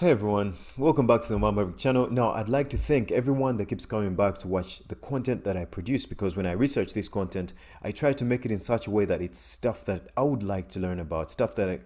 Hey everyone, welcome back to the Maverick channel. Now, I'd like to thank everyone that keeps coming back to watch the content that I produce, because when I research this content, I try to make it in such a way that it's stuff that I would like to learn about, stuff that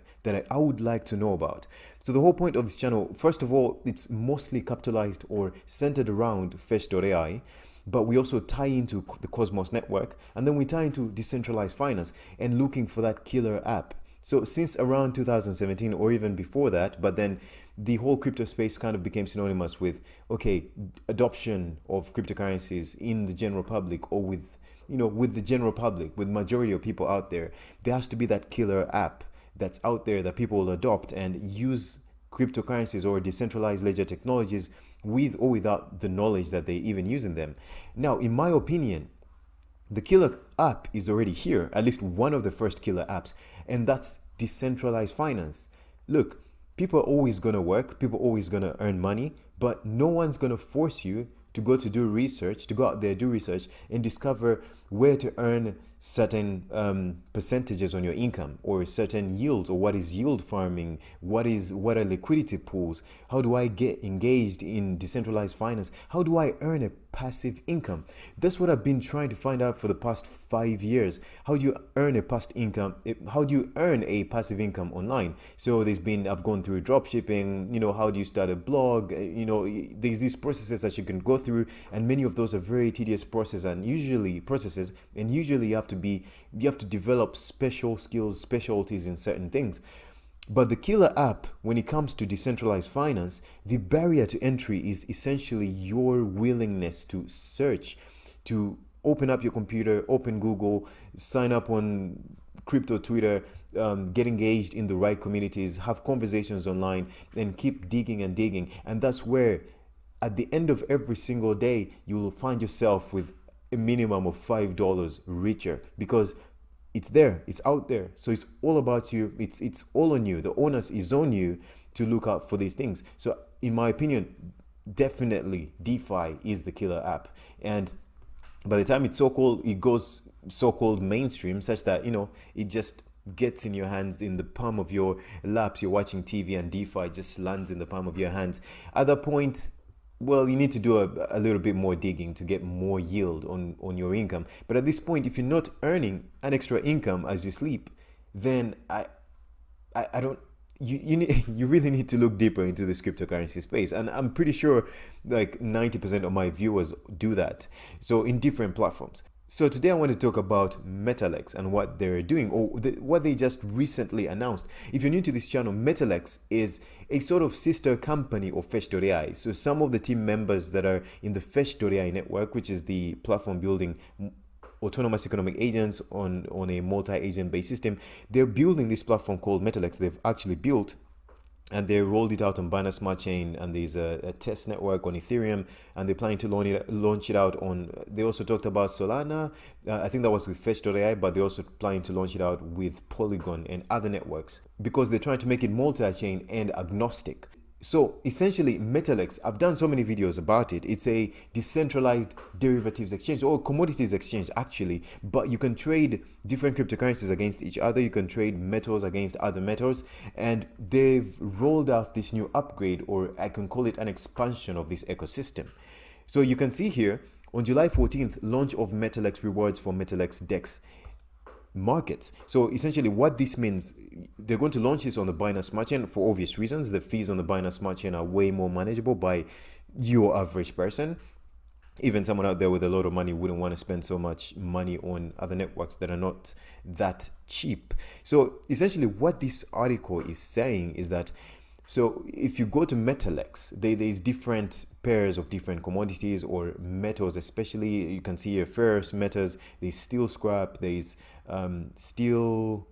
I would like to know about. So the whole point of this channel, first of all, it's mostly capitalized or centered around fetch.ai, but we also tie into the Cosmos network, and then we tie into decentralized finance and looking for that killer app. So since around 2017 or even before that, but then the whole crypto space kind of became synonymous with, okay, adoption of cryptocurrencies in the general public, or with the general public, with majority of people out there. There has to be that killer app that's out there that people will adopt and use cryptocurrencies or decentralized ledger technologies with or without the knowledge that they even use in them. Now, in my opinion, the killer app is already here, at least one of the first killer apps, and that's decentralized finance. Look, people are always going to work, people are always going to earn money, but no one's going to force you to go to do research, to go out there, do research, and discover where to earn certain percentages on your income, or certain yields, or what is yield farming, what are liquidity pools, how do I get engaged in decentralized finance, how do I earn a passive income. That's what I've been trying to find out for the past 5 years. How do you earn a passive income? How do you earn a passive income online? So I've gone through drop shipping, how do you start a blog, there's these processes that you can go through, and many of those are very tedious processes, and usually you have to develop special skills, specialties in certain things. But the killer app, when it comes to decentralized finance, the barrier to entry is essentially your willingness to search, to open up your computer, open Google, sign up on crypto Twitter, get engaged in the right communities, have conversations online, and keep digging and digging. And that's where, at the end of every single day, you will find yourself with a minimum of $5 richer, because it's there, it's out there. So it's all about you, it's all on you. The onus is on you to look out for these things. So in my opinion, definitely DeFi is the killer app. And by the time it goes so-called mainstream, such that it just gets in your hands, in the palm of your laps, you're watching TV and DeFi just lands in the palm of your hands. At that point, well, you need to do a little bit more digging to get more yield on your income. But at this point, if you're not earning an extra income as you sleep, then I don't. You really need to look deeper into this cryptocurrency space, and I'm pretty sure like 90% of my viewers do that. So in different platforms. So today I want to talk about Mettalex and what they're doing, or what they just recently announced. If you're new to this channel, Mettalex is a sort of sister company of fetch.ai. So some of the team members that are in the fetch.ai network, which is the platform building autonomous economic agents on a multi-agent based system, they're building this platform called Mettalex. They've actually built, and they rolled it out on Binance Smart Chain, and there's a test network on Ethereum, and they're planning to launch it out on, they also talked about Solana, I think that was with fetch.ai, but they're also planning to launch it out with Polygon and other networks, because they're trying to make it multi-chain and agnostic. So essentially, Mettalex, I've done so many videos about it. It's a decentralized derivatives exchange, or commodities exchange actually, but you can trade different cryptocurrencies against each other. You can trade metals against other metals, and they've rolled out this new upgrade, or I can call it an expansion of this ecosystem. So you can see here on July 14th, launch of Mettalex rewards for Mettalex DEX markets. So essentially what this means, they're going to launch this on the Binance Smart Chain for obvious reasons. The fees on the Binance Smart Chain are way more manageable by your average person. Even someone out there with a lot of money wouldn't want to spend so much money on other networks that are not that cheap. So essentially what this article is saying is that, so if you go to Mettalex, there's different pairs of different commodities or metals, especially. You can see here ferrous metals, there's steel scrap, there's steel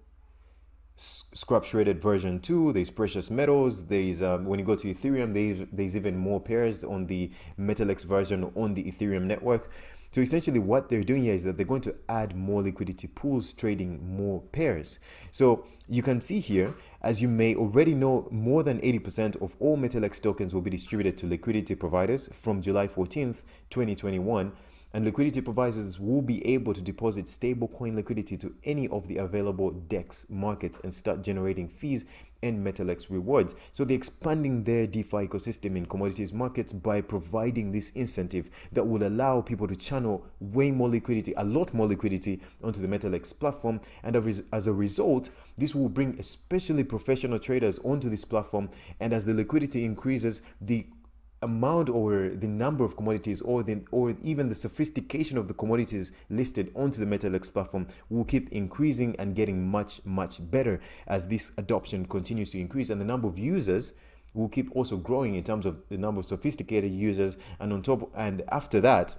scrap shredded version 2, there's precious metals, there's when you go to Ethereum, there's even more pairs on the Mettalex version on the Ethereum network. So essentially what they're doing here is that they're going to add more liquidity pools, trading more pairs. So you can see here, as you may already know, more than 80% of all Mettalex tokens will be distributed to liquidity providers from July 14th, 2021. And liquidity providers will be able to deposit stablecoin liquidity to any of the available DEX markets and start generating fees and Mettalex rewards. So they're expanding their DeFi ecosystem in commodities markets by providing this incentive that will allow people to channel way more liquidity, a lot more liquidity onto the Mettalex platform. And as a result, this will bring especially professional traders onto this platform. And as the liquidity increases, the amount or the number of commodities or even the sophistication of the commodities listed onto the Mettalex platform will keep increasing and getting much better as this adoption continues to increase, and the number of users will keep also growing in terms of the number of sophisticated users, and after that,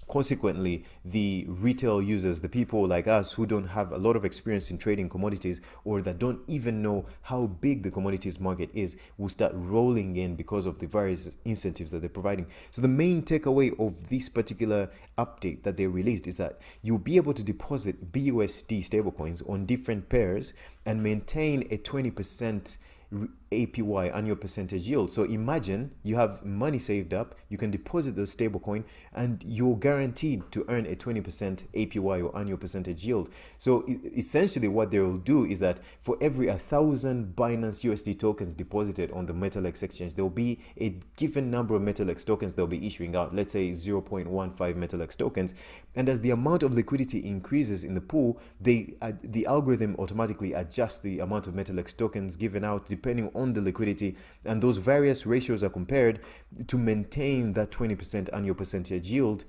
consequently, the retail users, the people like us who don't have a lot of experience in trading commodities or that don't even know how big the commodities market is, will start rolling in because of the various incentives that they're providing. So the main takeaway of this particular update that they released is that you'll be able to deposit BUSD stablecoins on different pairs and maintain a 20% APY, annual percentage yield. So imagine you have money saved up, you can deposit those stablecoin, and you're guaranteed to earn a 20% APY or annual percentage yield. So essentially what they will do is that for every 1,000 Binance USD tokens deposited on the Mettalex exchange, there will be a given number of Mettalex tokens they'll be issuing out, let's say 0.15 Mettalex tokens. And as the amount of liquidity increases in the pool, the algorithm automatically adjusts the amount of Mettalex tokens given out depending on the liquidity, and those various ratios are compared to maintain that 20% annual percentage yield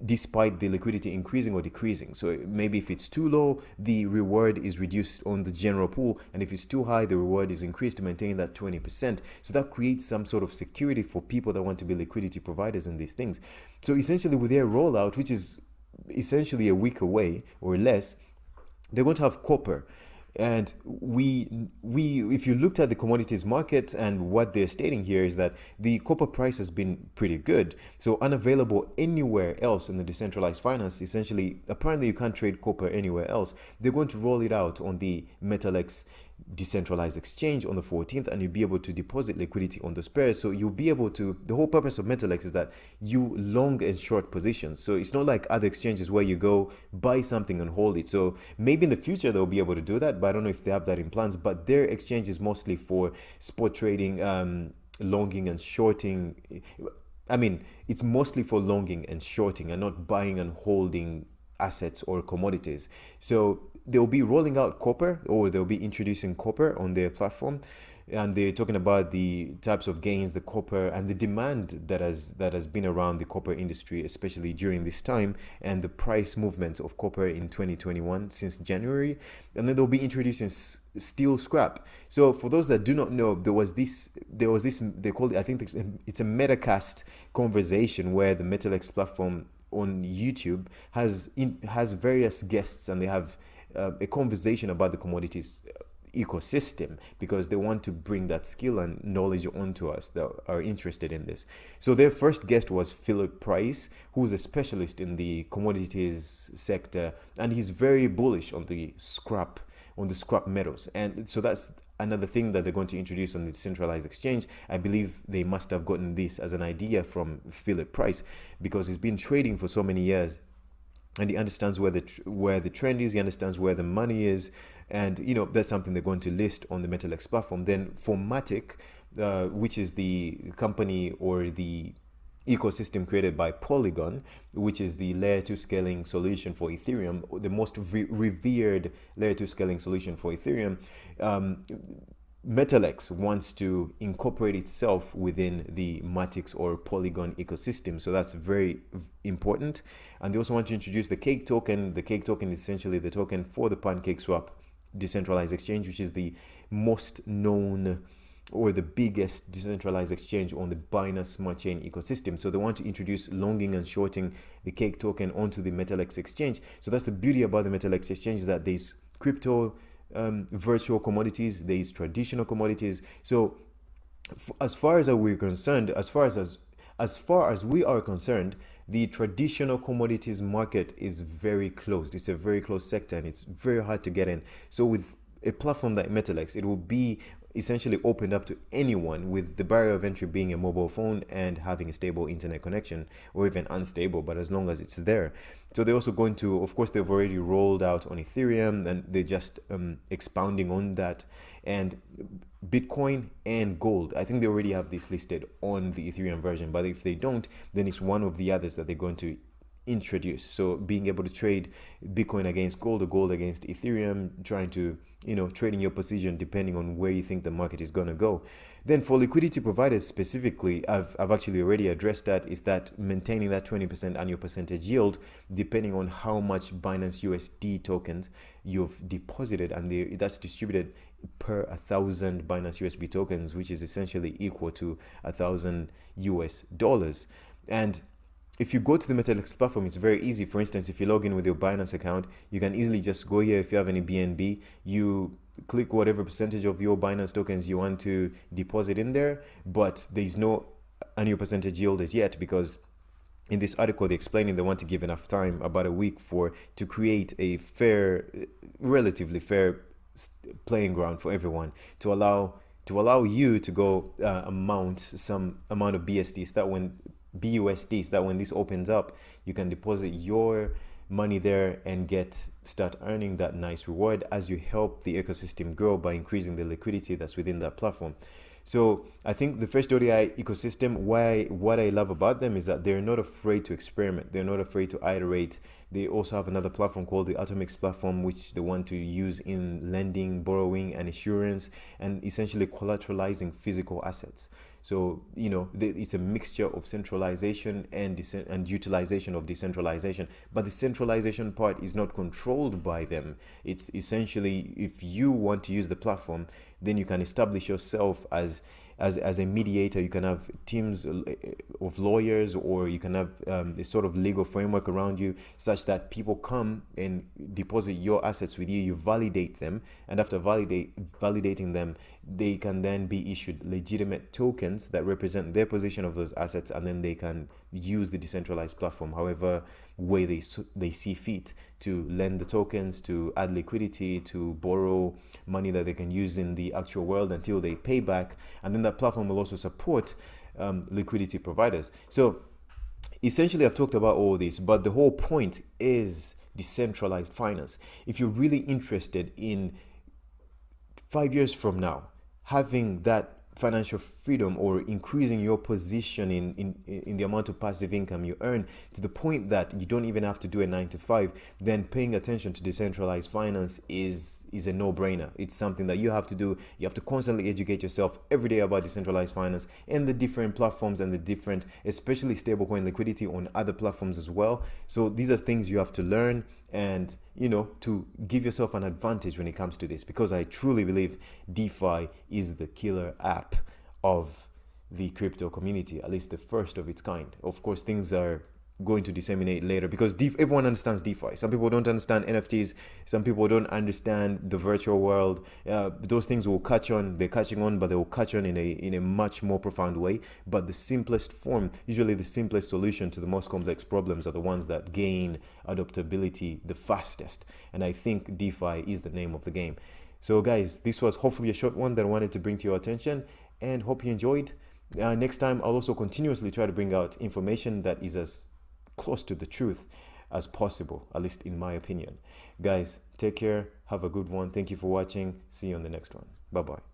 despite the liquidity increasing or decreasing. So maybe if it's too low, the reward is reduced on the general pool, and if it's too high, the reward is increased to maintain that 20%. So that creates some sort of security for people that want to be liquidity providers in these things. So essentially with their rollout, which is essentially a week away or less, they're going to have copper. And if you looked at the commodities market, and what they're stating here is that the copper price has been pretty good. So unavailable anywhere else in the decentralized finance, essentially, apparently you can't trade copper anywhere else. They're going to roll it out on the Mettalex decentralized exchange on the 14th, and you'll be able to deposit liquidity on those pairs. So you'll be able to, the whole purpose of Mettalex is that you long and short positions. So it's not like other exchanges where you go buy something and hold it. So maybe in the future they'll be able to do that, but I don't know if they have that in plans. But their exchange is mostly for spot trading, longing and shorting. I mean, it's mostly for longing and shorting and not buying and holding assets or commodities. So they'll be rolling out copper, or they'll be introducing copper on their platform, and they're talking about the types of gains the copper and the demand that has been around the copper industry, especially during this time, and the price movements of copper in 2021 since January. And then they'll be introducing steel scrap. So for those that do not know, there was this they call it, I think it's a Metacast conversation where the Mettalex platform on YouTube has various guests, and they have a conversation about the commodities ecosystem, because they want to bring that skill and knowledge onto us that are interested in this. So their first guest was Philip Price, who's a specialist in the commodities sector, and he's very bullish on the scrap metals. And so that's another thing that they're going to introduce on the decentralized exchange. I believe they must have gotten this as an idea from Philip Price, because he's been trading for so many years, and he understands where the trend is, he understands where the money is, and that's something they're going to list on the Mettalex platform. Then for Matic, which is the company or the ecosystem created by Polygon, which is the layer 2 scaling solution for Ethereum, the most revered layer 2 scaling solution for Ethereum, Mettalex wants to incorporate itself within the Matic or Polygon ecosystem. So that's very important. And they also want to introduce the Cake token. The Cake token is essentially the token for the PancakeSwap decentralized exchange, which is the most known or the biggest decentralized exchange on the Binance Smart Chain ecosystem. So they want to introduce longing and shorting the Cake token onto the Mettalex exchange. So that's the beauty about the Mettalex exchange, is that there's crypto, virtual commodities, there is traditional commodities. So as far as we are concerned, the traditional commodities market is very closed. It's a very closed sector, and it's very hard to get in. So with a platform like Mettalex, it will be essentially opened up to anyone, with the barrier of entry being a mobile phone and having a stable internet connection, or even unstable, but as long as it's there. So they're also going to, of course, they've already rolled out on Ethereum, and they're just expounding on that. And Bitcoin and gold, I think they already have this listed on the Ethereum version, but if they don't, then it's one of the others that they're going to introduce. So being able to trade Bitcoin against gold or gold against Ethereum, trying to, trading your position depending on where you think the market is going to go. Then for liquidity providers specifically, I've actually already addressed that, is that maintaining that 20% annual percentage yield depending on how much Binance USD tokens you've deposited, and that's distributed per 1,000 Binance USB tokens, which is essentially equal to $1,000 US. And if you go to the Mettalex platform, it's very easy. For instance, if you log in with your Binance account, you can easily just go here. If you have any BNB, you click whatever percentage of your Binance tokens you want to deposit in there, but there's no annual percentage yield as yet, because in this article they're explaining they want to give enough time, about a week, to create a fair, relatively fair playing ground for everyone, to allow you to go some amount of BSDs, that when BUSDs, that when this opens up, you can deposit your money there and start earning that nice reward as you help the ecosystem grow by increasing the liquidity that's within that platform. So I think the fetch.ai ecosystem, what I love about them is that they're not afraid to experiment. They're not afraid to iterate. They also have another platform called the Atomics platform, which they want to use in lending, borrowing, and insurance, and essentially collateralizing physical assets. So, it's a mixture of centralization and utilization of decentralization. But the centralization part is not controlled by them. It's essentially, if you want to use the platform, then you can establish yourself as a mediator. You can have teams of lawyers, or you can have a sort of legal framework around you, such that people come and deposit your assets with you. You validate them, and after validating them, they can then be issued legitimate tokens that represent their position of those assets, and then they can use the decentralized platform however way they see fit, to lend the tokens, to add liquidity, to borrow money that they can use in the actual world until they pay back. And then that platform will also support liquidity providers. So essentially, I've talked about all this, but the whole point is decentralized finance. If you're really interested in 5 years from now having that financial freedom, or increasing your position in the amount of passive income you earn to the point that you don't even have to do a 9 to 5, then paying attention to decentralized finance is a no-brainer. It's something that you have to do. You have to constantly educate yourself every day about decentralized finance and the different platforms, and the different, especially stablecoin liquidity on other platforms as well. So these are things you have to learn, and to give yourself an advantage when it comes to this, because I truly believe DeFi is the killer app of the crypto community, at least the first of its kind. Of course, things are going to disseminate later, because everyone understands DeFi. Some people don't understand NFTs. Some people don't understand the virtual world. Those things will catch on. They're catching on, but they will catch on in a much more profound way. But the simplest form, usually the simplest solution to the most complex problems, are the ones that gain adoptability the fastest. And I think DeFi is the name of the game. So guys, this was hopefully a short one that I wanted to bring to your attention, and hope you enjoyed. Next time, I'll also continuously try to bring out information that is as close to the truth as possible, at least in my opinion. Guys, take care. Have a good one. Thank you for watching. See you on the next one. Bye-bye.